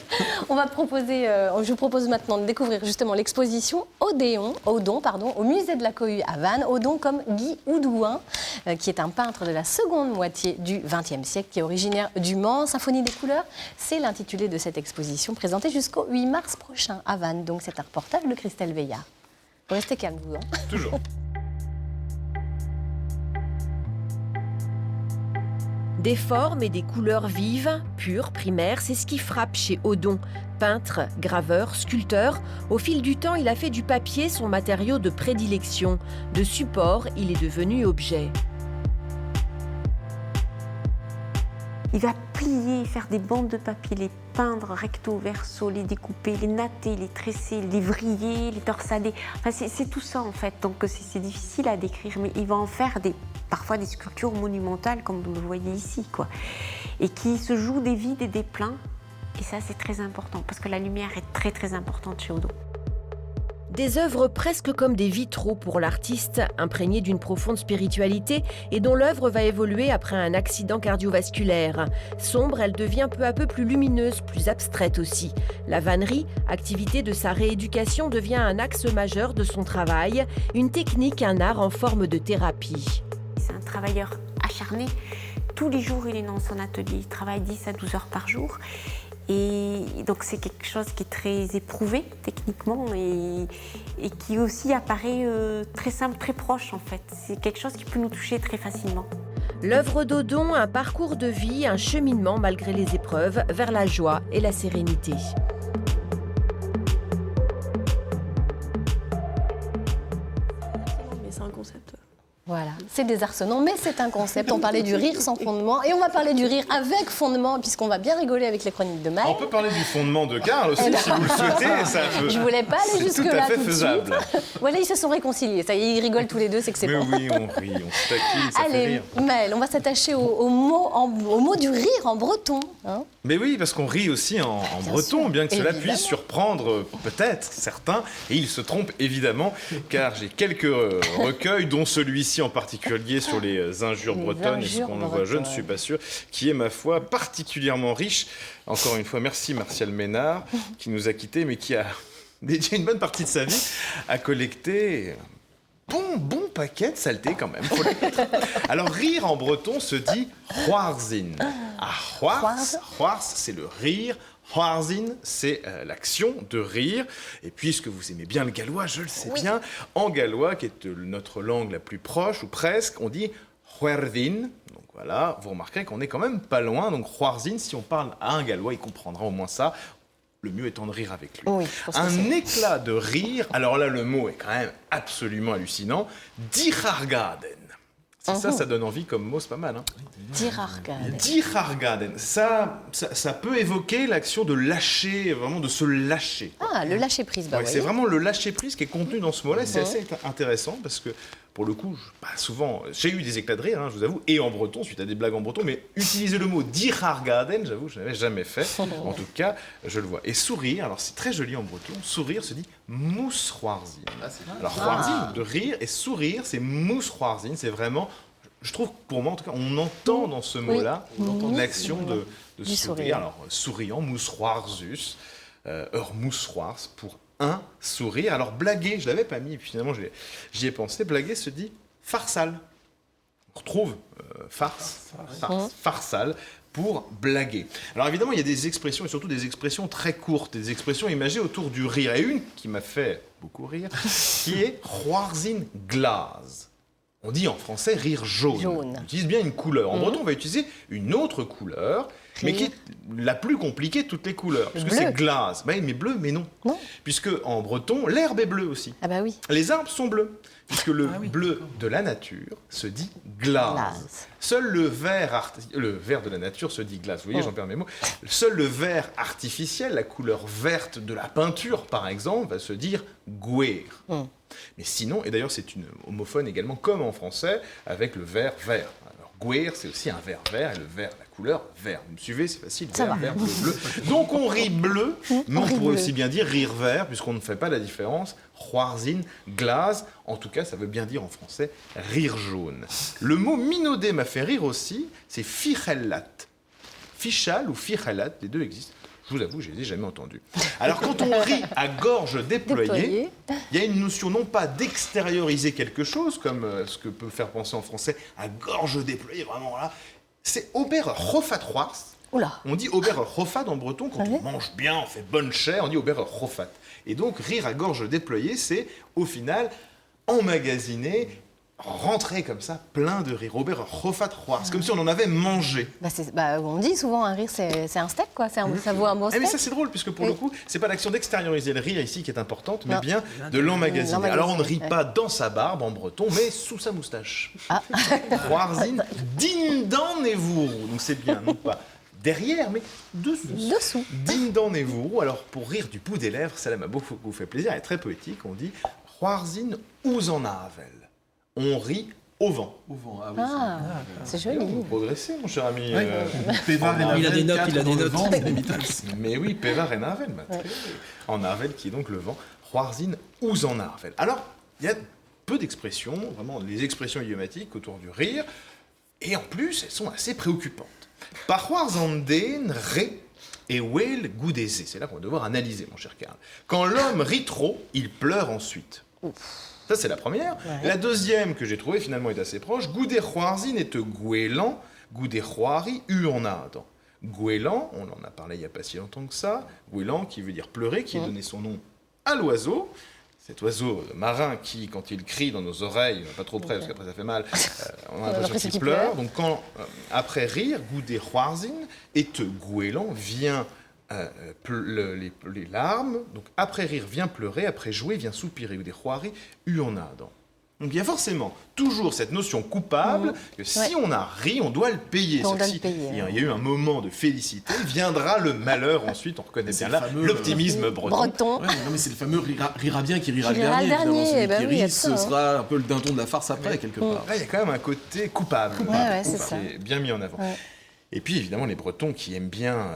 Je vous propose maintenant de découvrir justement l'exposition Odon, au musée de la Cohue à Vannes. Odon comme Guy Oudouin, qui est un peintre de la seconde moitié du XXe siècle, qui est originaire du Mans. Symphonie des couleurs, c'est l'intitulé de cette exposition, présentée jusqu'au 8 mars prochain à Vannes. Donc c'est un reportage de Christelle Veillard. Vous restez calme, vous, hein? Toujours. Des formes et des couleurs vives, pures, primaires, c'est ce qui frappe chez Odon. Peintre, graveur, sculpteur, au fil du temps, il a fait du papier son matériau de prédilection. De support, il est devenu objet. Il va plier, faire des bandes de papier, les peindre recto, verso, les découper, les natter, les tresser, les vriller, les torsader. Enfin, c'est tout ça en fait, donc c'est difficile à décrire, mais il va en faire parfois des sculptures monumentales comme vous le voyez ici, quoi. Et qui se jouent des vides et des pleins, et ça c'est très important, parce que la lumière est très très importante chez Odon. Des œuvres presque comme des vitraux pour l'artiste, imprégnées d'une profonde spiritualité et dont l'œuvre va évoluer après un accident cardiovasculaire. Sombre, elle devient peu à peu plus lumineuse, plus abstraite aussi. La vannerie, activité de sa rééducation, devient un axe majeur de son travail, une technique, un art en forme de thérapie. C'est un travailleur acharné. Tous les jours, il est dans son atelier. Il travaille 10 à 12 heures par jour. Et donc c'est quelque chose qui est très éprouvé techniquement et qui aussi apparaît très simple, très proche en fait. C'est quelque chose qui peut nous toucher très facilement. L'œuvre d'Odon, un parcours de vie, un cheminement malgré les épreuves vers la joie et la sérénité. Mais c'est un concept. Voilà, c'est désarçonnant, mais c'est un concept. On parlait du rire sans fondement et on va parler du rire avec fondement, puisqu'on va bien rigoler avec les chroniques de Maëlle. On peut parler du fondement de Karl aussi, si vous le souhaitez. Ça peut... Je voulais pas aller jusque-là tout de suite. Voilà, ils se sont réconciliés. Ça y est, ils rigolent tous les deux, c'est que c'est bon. Mais oui, on rit, on se taquine, ça fait rire. Allez, Maëlle, on va s'attacher au mot du rire en breton. Hein. Mais oui, parce qu'on rit aussi en breton, bien que cela puisse surprendre peut-être certains. Et ils se trompent évidemment, car j'ai quelques recueils, dont celui-ci en particulier sur les injures bretonnes et ce qu'on en voit, je ne suis pas sûr, qui est, ma foi, particulièrement riche. Encore une fois, merci Martial Ménard, qui nous a quittés, mais qui a dédié une bonne partie de sa vie à collecter bon paquet de saleté quand même. Faut l'admettre. Alors rire en breton se dit Hwarzin. Hwars, c'est le rire. Hwarzin, c'est l'action de rire. Et puisque vous aimez bien le gallois, je le sais bien, en gallois, qui est notre langue la plus proche, ou presque, on dit Hwerdin. Donc voilà, vous remarquerez qu'on est quand même pas loin. Donc Hwarzin, si on parle à un gallois, il comprendra au moins ça. Le mieux étant de rire avec lui. Oui, un éclat de rire, alors là le mot est quand même absolument hallucinant, Dirargaden. Ça donne envie comme mot, c'est pas mal. Hein. Dirargaden. Ça peut évoquer l'action de lâcher, vraiment de se lâcher. Ah, le lâcher-prise, C'est vraiment le lâcher-prise qui est contenu dans ce mot-là. C'est assez intéressant parce que, pour le coup, souvent, j'ai eu des éclats de rire, je vous avoue, et en breton, suite à des blagues en breton, mais utiliser le mot Dirargaden, j'avoue, je n'avais jamais fait. En tout cas, je le vois. Et sourire, alors c'est très joli en breton, sourire se dit Mousroarzin. Alors, Hwarzin, de rire, et sourire, c'est Mousroarzin, c'est vraiment... Je trouve, pour moi en tout cas, on entend dans ce mot-là l'action de sourire. Alors, souriant, mousroirzus, mousroirs, pour un sourire. Alors, blaguer, je ne l'avais pas mis, et puis finalement, j'y ai pensé. Blaguer se dit farsal. On retrouve farsal pour blaguer. Alors, évidemment, il y a des expressions, et surtout des expressions très courtes, des expressions imagées autour du rire. Et une qui m'a fait beaucoup rire, qui est Hwarzin glaz. On dit en français rire jaune. On utilise bien une couleur. En breton, on va utiliser une autre couleur, mais qui est la plus compliquée de toutes les couleurs. Puisque c'est glace. Mais bleu, mais non. Puisque en breton, l'herbe est bleue aussi. Ah bah oui. Les arbres sont bleus. Puisque le bleu de la nature se dit glace. Seul le vert de la nature se dit glace. Vous voyez, j'en perds mes mots. Seul le vert artificiel, la couleur verte de la peinture, par exemple, va se dire guer. Mais sinon, et d'ailleurs c'est une homophone également comme en français, avec le vert vert. Alors guer, c'est aussi un vert vert, et le vert, la couleur vert. Vous me suivez, c'est facile, vert, bleu. Donc on rit bleu, mais on pourrait aussi bien dire rire vert, puisqu'on ne fait pas la différence. Hwarzin, glaz, en tout cas ça veut bien dire en français rire jaune. Le mot minaudé m'a fait rire aussi, c'est fichellat. Fichal ou fichellat, les deux existent. Je vous avoue, je ne les ai jamais entendus. Alors, quand on rit à gorge déployée, il y a une notion non pas d'extérioriser quelque chose, comme ce que peut faire penser en français à gorge déployée, vraiment là. C'est Oberhofat-Hwars. On dit Oberhofat en breton, quand on mange bien, on fait bonne chair, on dit Oberhofat. Et donc, rire à gorge déployée, c'est au final emmagasiner, rentrer comme ça, plein de rire. Oberhofat-Hwars, comme si on en avait mangé. On dit souvent un rire, c'est un steak, quoi. Ça vaut un bon steak. Mais ça, c'est drôle, puisque pour le coup, c'est pas l'action d'extérioriser le rire ici qui est importante, mais bien de l'emmagasiner. Alors, on ne rit pas dans sa barbe en breton, mais sous sa moustache. Hwarzin, dindan nevuru. Donc, c'est bien, non pas derrière, mais dessous. Dindan nevuru. Alors, pour rire du bout des lèvres, ça m'a beaucoup fait plaisir, elle est très poétique. On dit Hwarzin uzanavel. On rit au vent. Au vent, c'est joli. Vous progressez, mon cher ami. Pévar et Navel, il a des notes, Mais oui, Pévar et Navel. En Narvel, qui est donc le vent. Hwarzin uzanavel. Alors, il y a peu d'expressions, vraiment les expressions idiomatiques autour du rire, et en plus, elles sont assez préoccupantes. Par Hwarzanden, ré et wel goudézé. C'est là qu'on va devoir analyser, mon cher Karl. Quand l'homme rit trop, il pleure ensuite. Ça, c'est la première. La deuxième que j'ai trouvée, finalement, est assez proche. Goudé Hwarzin est gouélan, goudé Hwari, uanadan. Gouélan, on en a parlé il n'y a pas si longtemps que ça. Gouélan, qui veut dire pleurer, qui a donné son nom à l'oiseau. Cet oiseau marin qui, quand il crie dans nos oreilles, pas trop près parce qu'après ça fait mal, on a l'impression qu'il pleure. Donc quand, après rire, goudé Hwarzin et gouélan vient les larmes, donc après rire vient pleurer, après jouer vient soupirer, ou des Hwari, uanadan. Donc il y a forcément toujours cette notion coupable que si on a ri, on doit le payer. Il y a eu un moment de félicité, viendra le malheur ensuite, on reconnaît bien là l'optimisme breton. Ouais, non, mais c'est le fameux rira bien qui rira le dernier. Celui qui rit, ce sera un peu le dindon de la farce après, quelque part. Là, il y a quand même un côté coupable, c'est ça. qui est bien mis en avant. Et puis évidemment les Bretons qui aiment bien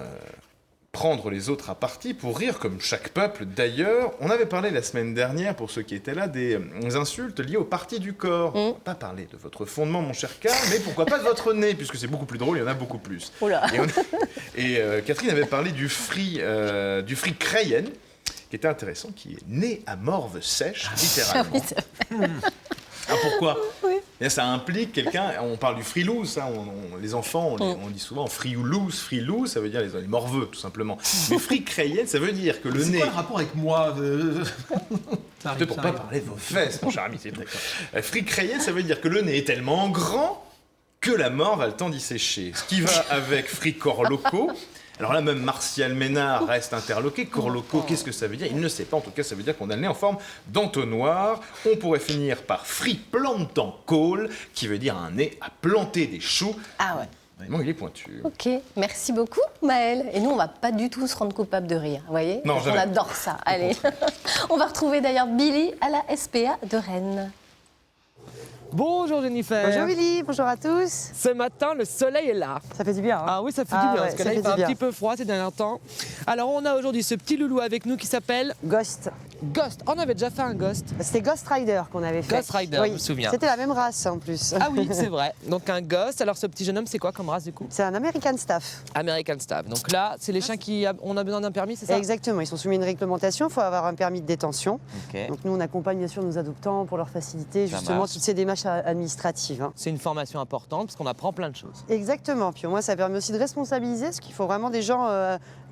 prendre les autres à partie pour rire, comme chaque peuple d'ailleurs. On avait parlé la semaine dernière, pour ceux qui étaient là, des insultes liées aux parties du corps. On va pas parler de votre fondement, mon cher Karl, mais pourquoi pas de votre nez, puisque c'est beaucoup plus drôle, il y en a beaucoup plus. Et Catherine avait parlé du fri Crayen, qui qui était intéressant, qui est né à morve sèche, littéralement. Pourquoi? Et ça implique quelqu'un, on parle du frilous, ça, les enfants, on dit souvent frilous, ça veut dire les morveux, tout simplement. Mais fricrayenne, ça veut dire que le nez... C'est quoi le rapport avec moi Peut-être pour pas parler de vos fesses, mon cher ami, c'est vrai. Fricrayenne, ça veut dire que le nez est tellement grand que la morve a le temps d'y sécher. Ce qui va avec fricorloco. Alors là, même Martial Ménard reste interloqué. Corloco, qu'est-ce que ça veut dire? Il ne sait pas. En tout cas, ça veut dire qu'on a le nez en forme d'entonnoir. On pourrait finir par friplantant cole, qui veut dire un nez à planter des choux. Ah ouais. Vraiment, il est pointu. Ok, merci beaucoup Maëlle. Et nous, on va pas du tout se rendre coupable de rire, vous voyez? Non, jamais. On adore ça. Allez, on va retrouver d'ailleurs Billy à la SPA de Rennes. Bonjour Jennifer. Bonjour Willy, bonjour à tous. Ce matin, le soleil est là. Ça fait du bien. Hein. Ah oui, ça fait du bien, parce que là, il fait un petit peu froid ces derniers temps. Alors, on a aujourd'hui ce petit loulou avec nous qui s'appelle... Ghost. Ghost. On avait déjà fait un Ghost. C'était Ghost Rider qu'on avait fait. Ghost Rider, oui. je me souviens. C'était la même race en plus. Ah oui, c'est vrai. Donc un Ghost. Alors, ce petit jeune homme, c'est quoi comme race du coup? C'est un American Staff. American Staff. Donc là, c'est les chiens qui on a besoin d'un permis, c'est ça? Exactement. Ils sont soumis à une réglementation. Il faut avoir un permis de détention. Okay. Donc nous, on accompagne bien sûr nos adoptants pour leur faciliter justement toutes ces démarches administratives. Hein. C'est une formation importante parce qu'on apprend plein de choses. Exactement. Puis au moins, ça permet aussi de responsabiliser, parce qu'il faut vraiment des gens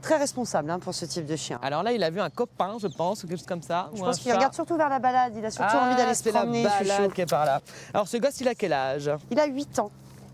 très responsables pour ce type de chien. Alors là, il a vu un copain, je pense, ou quelque chose comme ça. Je pense qu'il regarde surtout vers la balade. Il a surtout envie d'aller se promener. C'est la balade qui est par là. Alors ce gosse, il a quel âge? Il a 8 ans.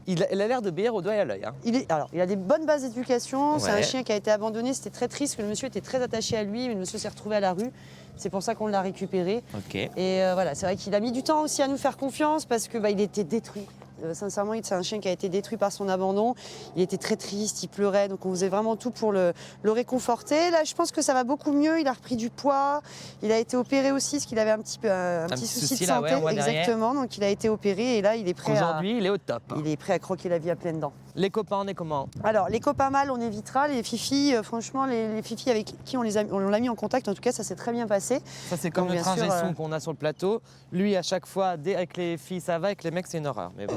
Il a l'air d'obéir au doigt et à l'œil. Hein. Il a des bonnes bases d'éducation. Ouais. C'est un chien qui a été abandonné. C'était très triste, que le monsieur était très attaché à lui, mais le monsieur s'est retrouvé à la rue. C'est pour ça qu'on l'a récupéré. Okay. Et voilà, c'est vrai qu'il a mis du temps aussi à nous faire confiance parce que il était détruit. Sincèrement, c'est un chien qui a été détruit par son abandon. Il était très triste, il pleurait, donc on faisait vraiment tout pour le réconforter. Là, je pense que ça va beaucoup mieux. Il a repris du poids. Il a été opéré aussi, parce qu'il avait un petit souci de santé. Là, ouais, exactement. Donc il a été opéré et là, il est prêt. Aujourd'hui, il est au top. Il est prêt à croquer la vie à pleines dents. Les copains, on est comment? Alors, les copains mâles, on évitera. Les fifis, franchement, les fifis avec qui on l'a mis en contact, en tout cas, ça s'est très bien passé. Ça, c'est comme le trajet son qu'on a sur le plateau. Lui, à chaque fois, avec les filles, ça va. Avec les mecs, c'est une horreur. Mais bon,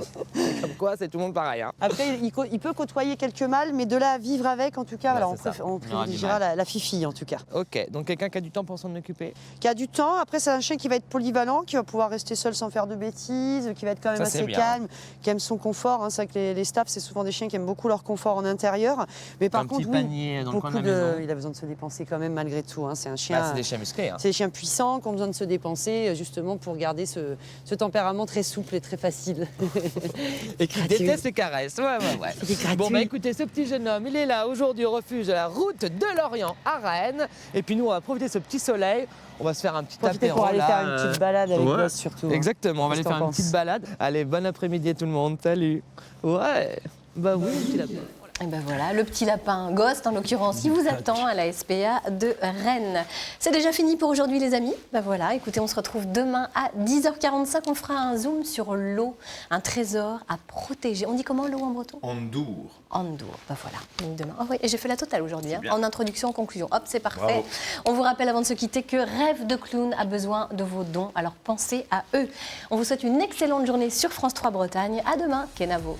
comme quoi, c'est tout le monde pareil. Hein. Après, il peut côtoyer quelques mâles, mais de là à vivre avec, en tout cas, voilà, on privilégiera la fifi, en tout cas. Ok, donc quelqu'un qui a du temps pour s'en occuper? Qui a du temps. Après, c'est un chien qui va être polyvalent, qui va pouvoir rester seul sans faire de bêtises, qui va être quand même assez calme, qui aime son confort. Hein. C'est vrai que les staffs, c'est souvent des chiens qui aiment beaucoup leur confort en intérieur. Mais par contre, panier dans le coin de la maison. Il a besoin de se dépenser quand même malgré tout. Hein. C'est un chien. C'est des chiens musclés. Hein. C'est des chiens puissants qui ont besoin de se dépenser justement pour garder ce tempérament très souple et très facile. Et qui déteste les caresses. Ouais. Bon, bah écoutez, ce petit jeune homme, il est là aujourd'hui au refuge de la route de Lorient à Rennes. Et puis nous, on va profiter de ce petit soleil. On va se faire un petit apéro pour aller faire une petite balade avec Ghost surtout. Exactement, on va aller faire une petite balade. Allez, bon après-midi à tout le monde. Salut. Ouais. Bah oui, le petit lapin. Et ben voilà, le petit lapin Ghost, en l'occurrence, il vous attend à la SPA de Rennes. C'est déjà fini pour aujourd'hui, les amis. Ben voilà, écoutez, on se retrouve demain à 10h45. On fera un zoom sur l'eau, un trésor à protéger. On dit comment l'eau en breton? Andour. Andour, ben voilà, demain. Oh oui, et j'ai fait la totale aujourd'hui, hein, en introduction, en conclusion. Hop, c'est parfait. Bravo. On vous rappelle avant de se quitter que Rêve de Clown a besoin de vos dons, alors pensez à eux. On vous souhaite une excellente journée sur France 3 Bretagne. À demain, Kenavo.